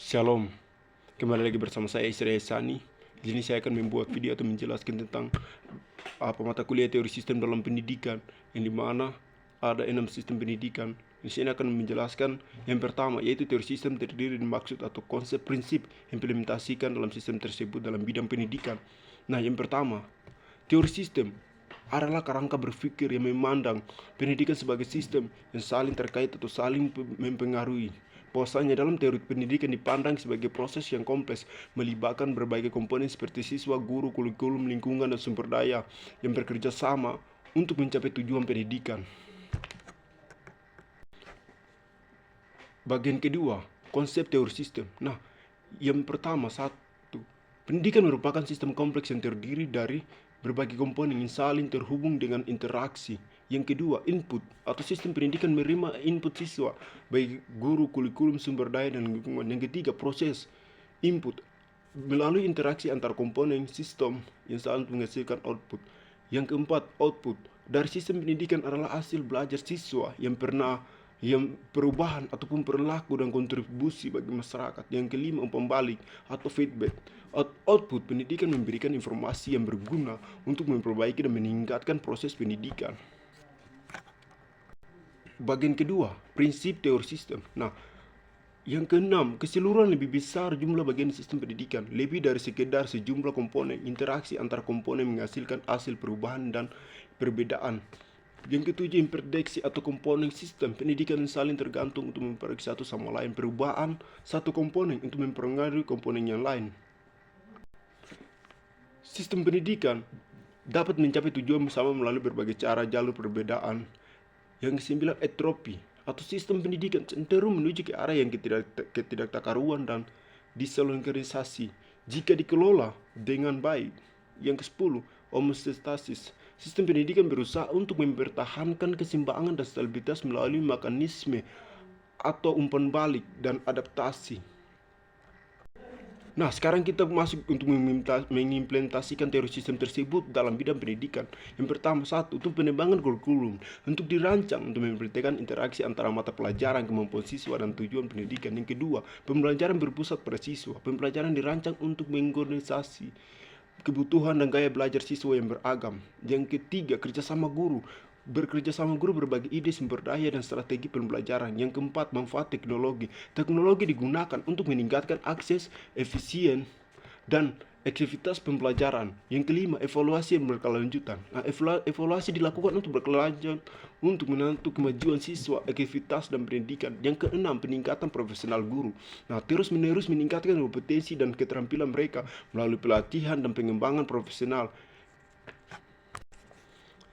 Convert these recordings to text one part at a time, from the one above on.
Shalom, kembali lagi bersama saya Israel Sani. Di sini saya akan membuat video atau menjelaskan tentang apa mata kuliah teori sistem dalam pendidikan, yang dimana ada 6 sistem pendidikan. Di sini akan menjelaskan yang pertama, yaitu teori sistem terdiri dari maksud atau konsep prinsip implementasikan dalam sistem tersebut dalam bidang pendidikan. Nah, yang pertama, teori sistem adalah kerangka berpikir yang memandang pendidikan sebagai sistem yang saling terkait atau saling mempengaruhi. Bahwasanya dalam teori pendidikan dipandang sebagai proses yang kompleks, melibatkan berbagai komponen seperti siswa, guru, kurikulum, lingkungan, dan sumber daya yang bekerja sama untuk mencapai tujuan pendidikan. Bagian kedua, konsep teori sistem. Nah, yang pertama, satu, pendidikan merupakan sistem kompleks yang terdiri dari berbagai komponen yang saling terhubung dengan interaksi. Yang kedua, input atau sistem pendidikan menerima input siswa, baik guru, kurikulum, sumber daya, dan lingkungan. Yang ketiga, proses input melalui interaksi antar komponen sistem yang saling menghasilkan output. Yang keempat, output dari sistem pendidikan adalah hasil belajar siswa yang perubahan ataupun perilaku dan kontribusi bagi masyarakat. Yang kelima, umpan balik atau feedback. Output pendidikan memberikan informasi yang berguna untuk memperbaiki dan meningkatkan proses pendidikan. Bagian kedua, prinsip teori sistem. Nah, yang keenam, keseluruhan lebih besar jumlah bagian sistem pendidikan, lebih dari sekedar sejumlah komponen. Interaksi antar komponen menghasilkan hasil perubahan dan perbedaan. Yang ketujuh, interdeksi atau komponen sistem pendidikan yang saling tergantung untuk mempengaruhi satu sama lain. Perubahan satu komponen untuk mempengaruhi komponen yang lain. Sistem pendidikan dapat mencapai tujuan bersama melalui berbagai cara jalur perbedaan. Yang kesembilan, entropi atau sistem pendidikan cenderung menuju ke arah yang ketidaktakaruan dan disorganisasi jika dikelola dengan baik. Yang ke-10, homeostasis. Sistem pendidikan berusaha untuk mempertahankan keseimbangan dan stabilitas melalui mekanisme atau umpan balik dan adaptasi. Nah, sekarang kita masuk untuk mengimplementasikan teori sistem tersebut dalam bidang pendidikan. Yang pertama, satu, untuk penerbangan kurikulum. Untuk dirancang untuk memperhatikan interaksi antara mata pelajaran, kemampuan siswa, dan tujuan pendidikan. Yang kedua, pembelajaran berpusat pada siswa. Pembelajaran dirancang untuk mengorganisasi kebutuhan dan gaya belajar siswa yang beragam. Yang ketiga, kerjasama guru. Bekerja sama guru berbagi ide, sumber daya, dan strategi pembelajaran. Yang keempat, manfaat teknologi. Teknologi digunakan untuk meningkatkan akses, efisien, dan aktivitas pembelajaran. Yang kelima, evaluasi yang berkelanjutan. Nah, evaluasi dilakukan untuk berkelanjutan untuk menentu kemajuan siswa, aktivitas, dan pendidikan. Yang keenam, peningkatan profesional guru. Nah, terus-menerus meningkatkan kompetensi dan keterampilan mereka melalui pelatihan dan pengembangan profesional.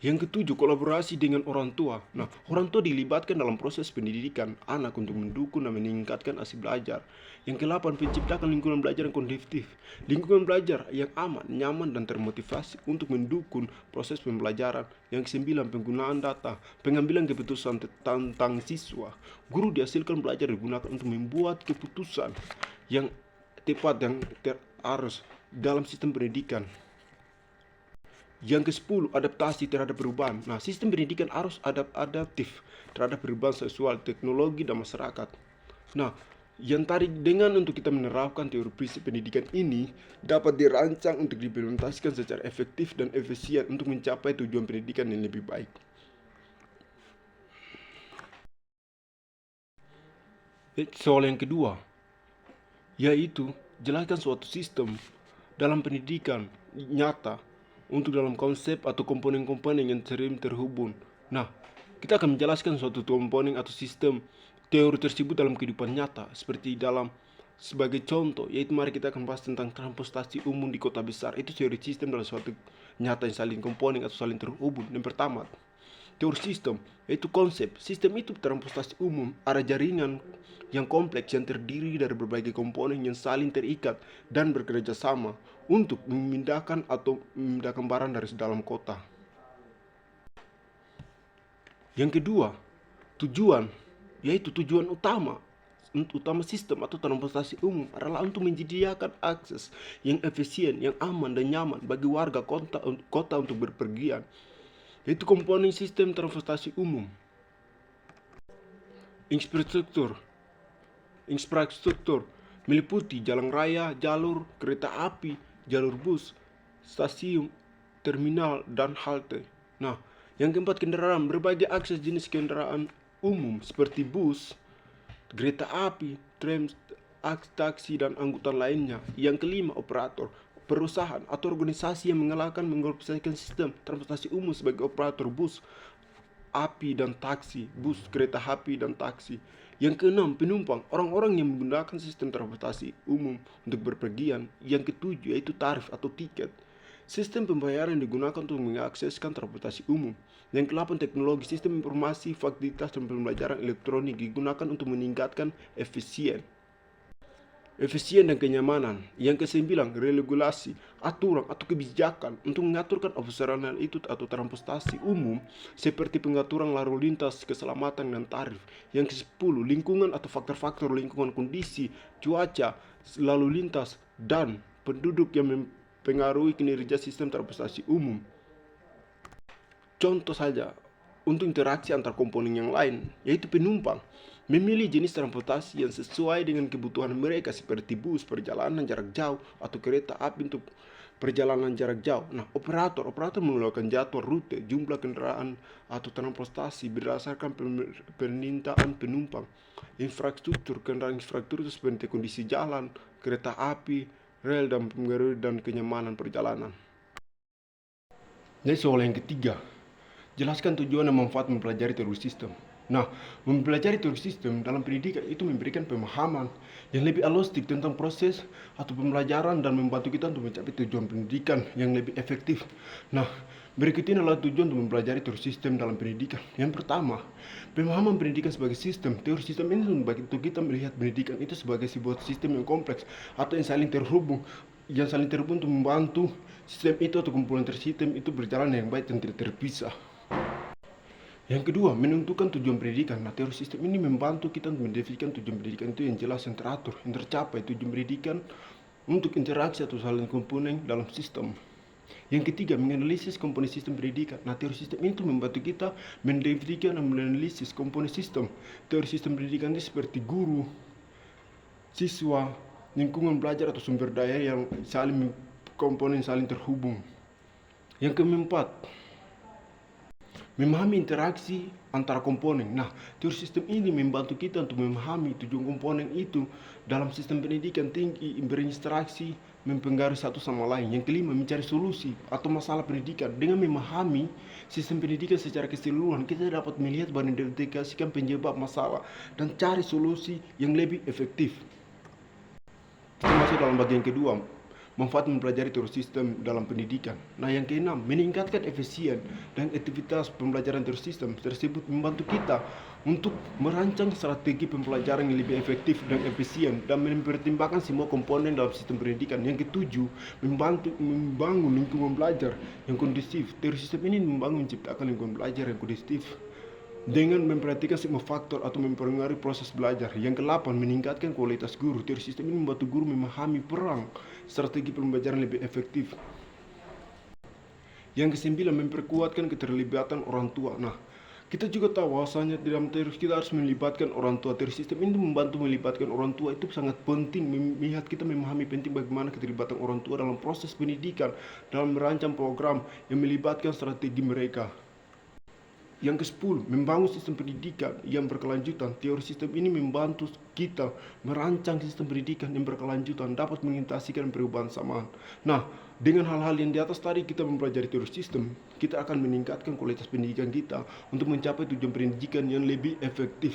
Yang ketujuh, kolaborasi dengan orang tua. Nah, orang tua dilibatkan dalam proses pendidikan anak untuk mendukung dan meningkatkan hasil belajar. Yang kedelapan, menciptakan lingkungan belajar yang kondusif. Lingkungan belajar yang aman, nyaman, dan termotivasi untuk mendukung proses pembelajaran. Yang kesembilan, penggunaan data, pengambilan keputusan tentang siswa. Guru dihasilkan belajar digunakan untuk membuat keputusan yang tepat yang terarus dalam sistem pendidikan. Yang ke-10, adaptasi terhadap perubahan. Nah, sistem pendidikan harus adaptif terhadap perubahan seksual, teknologi, dan masyarakat. Nah, yang tadi dengan untuk kita menerapkan teori prinsip pendidikan ini dapat dirancang untuk diimplementasikan secara efektif dan efisien untuk mencapai tujuan pendidikan yang lebih baik. Soal yang kedua, yaitu jelaskan suatu sistem dalam pendidikan nyata untuk dalam konsep atau komponen-komponen yang sering terhubung. Nah, kita akan menjelaskan suatu komponen atau sistem teori tersebut dalam kehidupan nyata, seperti dalam sebagai contoh, yaitu mari kita akan bahas tentang transportasi umum di kota besar. Itu teori sistem dalam suatu nyata yang saling komponen atau saling terhubung. Yang pertama, teori sistem, yaitu konsep. Sistem itu transportasi umum, ada jaringan yang kompleks yang terdiri dari berbagai komponen yang saling terikat dan bekerja sama untuk memindahkan barang dari dalam kota. Yang kedua, tujuan, yaitu tujuan utama sistem atau transportasi umum adalah untuk menyediakan akses yang efisien, yang aman dan nyaman bagi warga kota untuk berpergian. Yaitu komponen sistem transportasi umum. Infrastruktur. meliputi jalan raya, jalur kereta api, jalur bus, stasiun, terminal, dan halte. Nah, yang keempat, kendaraan. Berbagai akses jenis kendaraan umum seperti bus, kereta api, tram, taksi, dan angkutan lainnya. Yang kelima, operator. Perusahaan atau organisasi yang mengoperasikan sistem transportasi umum sebagai operator bus, api, dan taksi, bus, kereta api, dan taksi. Yang keenam, penumpang, orang-orang yang menggunakan sistem transportasi umum untuk berpergian. Yang ketujuh, yaitu tarif atau tiket. Sistem pembayaran digunakan untuk mengakseskan transportasi umum. Yang kedelapan, teknologi, sistem informasi, fasilitas, dan pembelajaran elektronik digunakan untuk meningkatkan efisien dan kenyamanan. Yang kesembilan, regulasi, aturan atau kebijakan untuk mengaturkan operasional itu atau transportasi umum seperti pengaturan lalu lintas, keselamatan, dan tarif. Yang kesepuluh, lingkungan atau faktor-faktor lingkungan, kondisi, cuaca, lalu lintas, dan penduduk yang mempengaruhi kinerja sistem transportasi umum. Contoh saja, untuk interaksi antar komponen yang lain, yaitu penumpang, memilih jenis transportasi yang sesuai dengan kebutuhan mereka seperti bus perjalanan jarak jauh atau kereta api untuk perjalanan jarak jauh. Nah, operator mengeluarkan jadwal rute, jumlah kendaraan atau transportasi berdasarkan permintaan penumpang. Infrastruktur, kendaraan infrastruktur seperti kondisi jalan, kereta api, rel, dan pengaruh dan kenyamanan perjalanan. Jadi soal yang ketiga, jelaskan tujuan dan manfaat mempelajari teori sistem. Nah, mempelajari teori sistem dalam pendidikan itu memberikan pemahaman yang lebih holistik tentang proses atau pembelajaran dan membantu kita untuk mencapai tujuan pendidikan yang lebih efektif. Nah, berikut ini adalah tujuan untuk mempelajari teori sistem dalam pendidikan. Yang pertama, pemahaman pendidikan sebagai sistem. Teori sistem ini membantu kita melihat pendidikan itu sebagai sebuah sistem yang kompleks atau yang saling terhubung untuk membantu sistem itu atau kumpulan tersistem itu berjalan dengan baik dan tidak terpisah. Yang kedua, menentukan tujuan pendidikan. Nah, teori sistem ini membantu kita untuk mendefinisikan tujuan pendidikan itu yang jelas, yang teratur, yang tercapai. Tujuan pendidikan untuk interaksi atau saling komponen dalam sistem. Yang ketiga, menganalisis komponen sistem pendidikan. Nah, teori sistem itu membantu kita mendefinisikan dan menganalisis komponen sistem. Teori sistem pendidikan itu seperti guru, siswa, lingkungan belajar atau sumber daya yang komponen saling terhubung. Yang keempat, memahami interaksi antara komponen. Nah, teori sistem ini membantu kita untuk memahami tujuan komponen itu dalam sistem pendidikan tinggi, berinteraksi, mempengaruhi satu sama lain. Yang kelima, mencari solusi atau masalah pendidikan. Dengan memahami sistem pendidikan secara keseluruhan, kita dapat melihat dan mengidentifikasikan penyebab masalah dan cari solusi yang lebih efektif. Kita masuk dalam bagian kedua, manfaat mempelajari teori sistem dalam pendidikan. Nah, yang keenam, meningkatkan efisien dan aktivitas pembelajaran teori sistem tersebut membantu kita untuk merancang strategi pembelajaran yang lebih efektif dan efisien dan mempertimbangkan semua komponen dalam sistem pendidikan. Yang ketujuh, membangun lingkungan belajar yang kondusif. Teori sistem ini menciptakan lingkungan belajar yang kondusif dengan memperhatikan semua faktor atau mempengaruhi proses belajar. Yang kedelapan, meningkatkan kualitas guru. Teori sistem ini membantu guru memahami peran strategi pembelajaran lebih efektif. Yang kesembilan, memperkuatkan keterlibatan orang tua. Nah, kita juga tahu bahwasanya dalam teori kita harus melibatkan orang tua. Teori sistem ini membantu melibatkan orang tua, itu sangat penting. Melihat kita memahami penting bagaimana keterlibatan orang tua dalam proses pendidikan, dalam merancang program yang melibatkan strategi mereka. Yang ke-10, membangun sistem pendidikan yang berkelanjutan. Teori sistem ini membantu kita merancang sistem pendidikan yang berkelanjutan, dapat mengintegrasikan perubahan zaman. Nah, dengan hal-hal yang di atas tadi kita mempelajari teori sistem, kita akan meningkatkan kualitas pendidikan kita untuk mencapai tujuan pendidikan yang lebih efektif.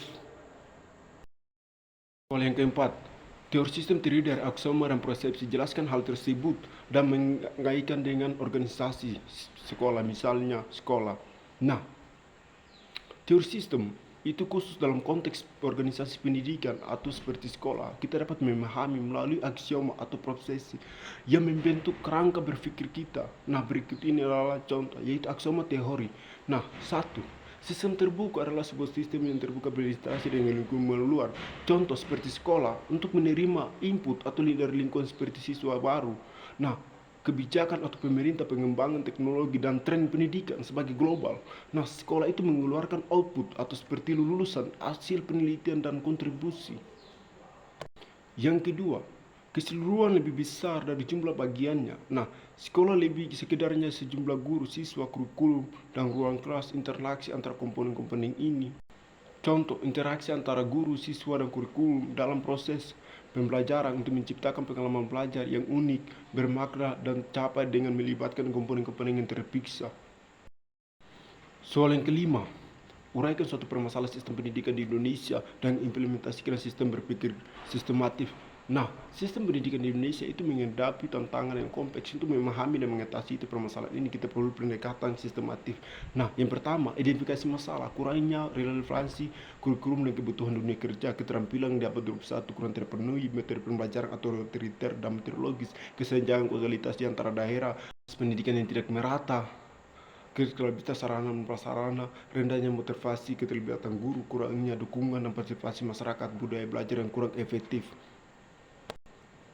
Soal yang keempat, teori sistem terdiri dari aksioma dan persepsi. Jelaskan hal tersebut dan mengaitkan dengan organisasi sekolah, misalnya sekolah. Nah, teori sistem itu khusus dalam konteks organisasi pendidikan atau seperti sekolah. Kita dapat memahami melalui aksioma atau prosesi yang membentuk kerangka berpikir kita. Nah, berikut ini adalah contoh, yaitu aksioma teori. Nah, satu, sistem terbuka adalah sebuah sistem yang terbuka berinteraksi dengan lingkungan luar. Contoh seperti sekolah untuk menerima input atau dari lingkungan seperti siswa baru. Nah, kebijakan atau pemerintah pengembangan teknologi dan tren pendidikan sebagai global. Nah, sekolah itu mengeluarkan output atau seperti lulusan hasil penelitian dan kontribusi. Yang kedua, keseluruhan lebih besar dari jumlah bagiannya. Nah, sekolah lebih sekedarnya sejumlah guru, siswa, kurikulum, dan ruang kelas, interaksi antara komponen-komponen ini. Contoh, interaksi antara guru, siswa, dan kurikulum dalam proses pembelajaran untuk menciptakan pengalaman belajar yang unik, bermakna, dan capai dengan melibatkan komponen-komponen yang terpisah. Soal yang kelima, uraikan suatu permasalahan sistem pendidikan di Indonesia dan implementasikan sistem berpikir sistematif. Nah, sistem pendidikan di Indonesia itu menghadapi tantangan yang kompleks. Untuk memahami dan mengatasi itu permasalahan ini, kita perlu pendekatan sistematif. Nah, yang pertama, identifikasi masalah, kurangnya relevansi kurikulum dan kebutuhan dunia kerja, keterampilan yang dapat 21 kurang terpenuhi, metode pembelajaran atau otoriter dan meteorologis, kesenjangan kualitas di antara daerah, pendidikan yang tidak merata, keterlibatan sarana dan prasarana, rendahnya motivasi keterlibatan guru, kurangnya dukungan dan partisipasi masyarakat, budaya belajar yang kurang efektif.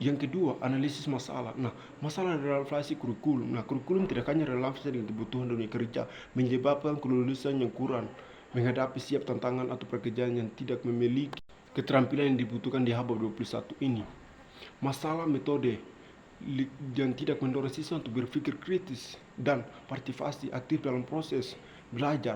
Yang kedua, analisis masalah. Nah, masalah relevansi kurikulum. Nah, kurikulum tidak hanya relevansi dengan kebutuhan dunia kerja, menyebabkan kelulusan yang kurang, menghadapi siap tantangan atau pekerjaan yang tidak memiliki keterampilan yang dibutuhkan di abad 21 ini. Masalah metode yang tidak mendorong siswa untuk berpikir kritis dan partisipasi aktif dalam proses belajar.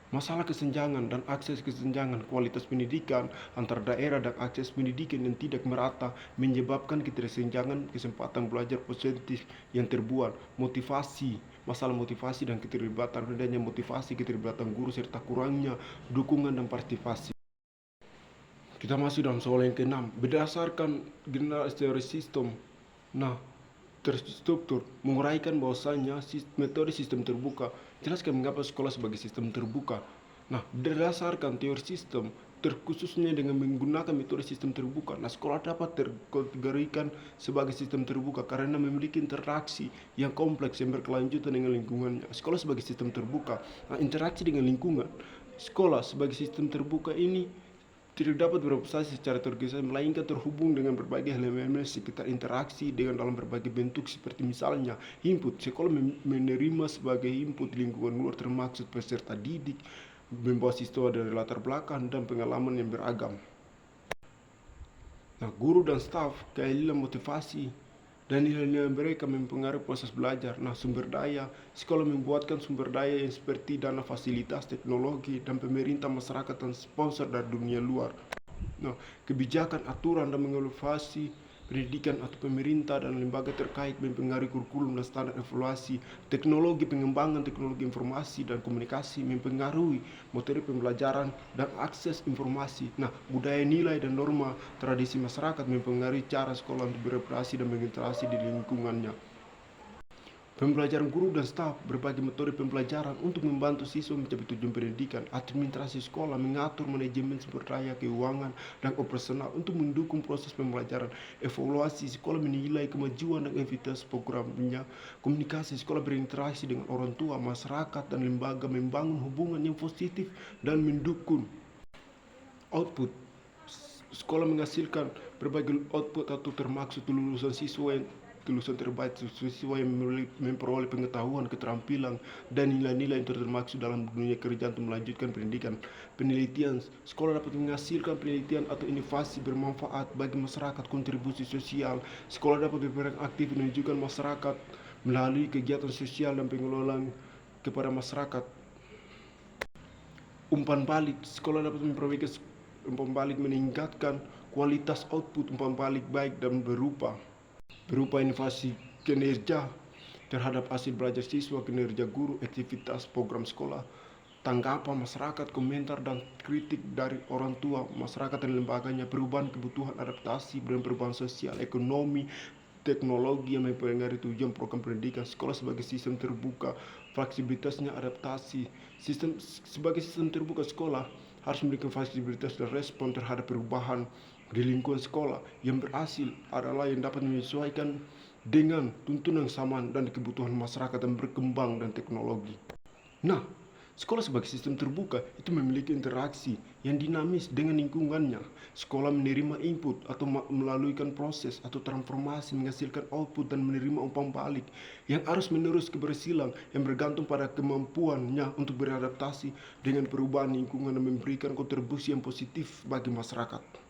Masalah kesenjangan dan akses kesenjangan kualitas pendidikan antar daerah dan akses pendidikan yang tidak merata menyebabkan ketersenjangan kesempatan belajar positif yang terbuat. Motivasi, masalah motivasi dan keterlibatan, rendahnya motivasi keterlibatan guru serta kurangnya dukungan dan partisipasi. Kita masih dalam soal yang keenam. Berdasarkan general teori sistem, nah, terstruktur, menguraikan bahwasanya metode sistem terbuka. Jelaskan mengapa sekolah sebagai sistem terbuka. Nah, berdasarkan teori sistem, terkhususnya dengan menggunakan metode sistem terbuka, nah, sekolah dapat terkategorikan sebagai sistem terbuka karena memiliki interaksi yang kompleks yang berkelanjutan dengan lingkungannya. Sekolah sebagai sistem terbuka, nah, interaksi dengan lingkungan. Sekolah sebagai sistem terbuka ini tidak dapat beroperasi secara tergesa, melainkan terhubung dengan berbagai elemen sekitar interaksi dengan dalam berbagai bentuk seperti misalnya input. Sekolah menerima sebagai input lingkungan luar termaksud peserta didik, membawa siswa dari latar belakang dan pengalaman yang beragam. Nah, guru dan staf, keahlian motivasi, dan nilai-nilai mereka mempengaruhi proses belajar. Nah, sumber daya, sekolah membuatkan sumber daya yang seperti dana fasilitas, teknologi, dan pemerintah, masyarakat, dan sponsor dari dunia luar. Nah, kebijakan, aturan, dan mengevaluasi pendidikan atau pemerintah dan lembaga terkait mempengaruhi kurikulum dan standar evaluasi. Teknologi, pengembangan teknologi informasi dan komunikasi mempengaruhi materi pembelajaran dan akses informasi. Nah, budaya, nilai, dan norma tradisi masyarakat mempengaruhi cara sekolah untuk beroperasi dan berinteraksi di lingkungannya. Pembelajaran guru dan staf, berbagai metode pembelajaran untuk membantu siswa mencapai tujuan pendidikan. Administrasi sekolah mengatur manajemen sumber daya, keuangan, dan operasional untuk mendukung proses pembelajaran. Evaluasi sekolah menilai kemajuan dan efektivitas programnya. Komunikasi sekolah berinteraksi dengan orang tua, masyarakat, dan lembaga membangun hubungan yang positif dan mendukung. Output sekolah menghasilkan berbagai output atau termaksud lulusan siswa yang lulusan terbaik, siswa yang memperoleh pengetahuan, keterampilan, dan nilai-nilai yang termaksud dalam dunia kerja untuk melanjutkan pendidikan. Penelitian, sekolah dapat menghasilkan penelitian atau inovasi bermanfaat bagi masyarakat, kontribusi sosial. Sekolah dapat berperan aktif menunjukkan masyarakat melalui kegiatan sosial dan pengelolaan kepada masyarakat. Umpan balik, sekolah dapat memperoleh umpan balik meningkatkan kualitas output umpan balik baik dan berupa inovasi kinerja terhadap hasil belajar siswa, kinerja guru, aktivitas program sekolah, tanggapan masyarakat, komentar dan kritik dari orang tua, masyarakat dan lembaganya, perubahan kebutuhan adaptasi dan perubahan sosial, ekonomi, teknologi yang mempengaruhi tujuan program pendidikan. Sekolah sebagai sistem terbuka, fleksibilitasnya adaptasi. Sebagai sistem terbuka, sekolah harus memberikan fleksibilitas dan respon terhadap perubahan di lingkungan sekolah. Yang berhasil adalah yang dapat menyesuaikan dengan tuntunan zaman dan kebutuhan masyarakat yang berkembang dan teknologi. Nah, sekolah sebagai sistem terbuka itu memiliki interaksi yang dinamis dengan lingkungannya. Sekolah menerima input atau melalui proses atau transformasi menghasilkan output dan menerima umpan balik yang harus menerus keberhasilan yang bergantung pada kemampuannya untuk beradaptasi dengan perubahan lingkungan dan memberikan kontribusi yang positif bagi masyarakat.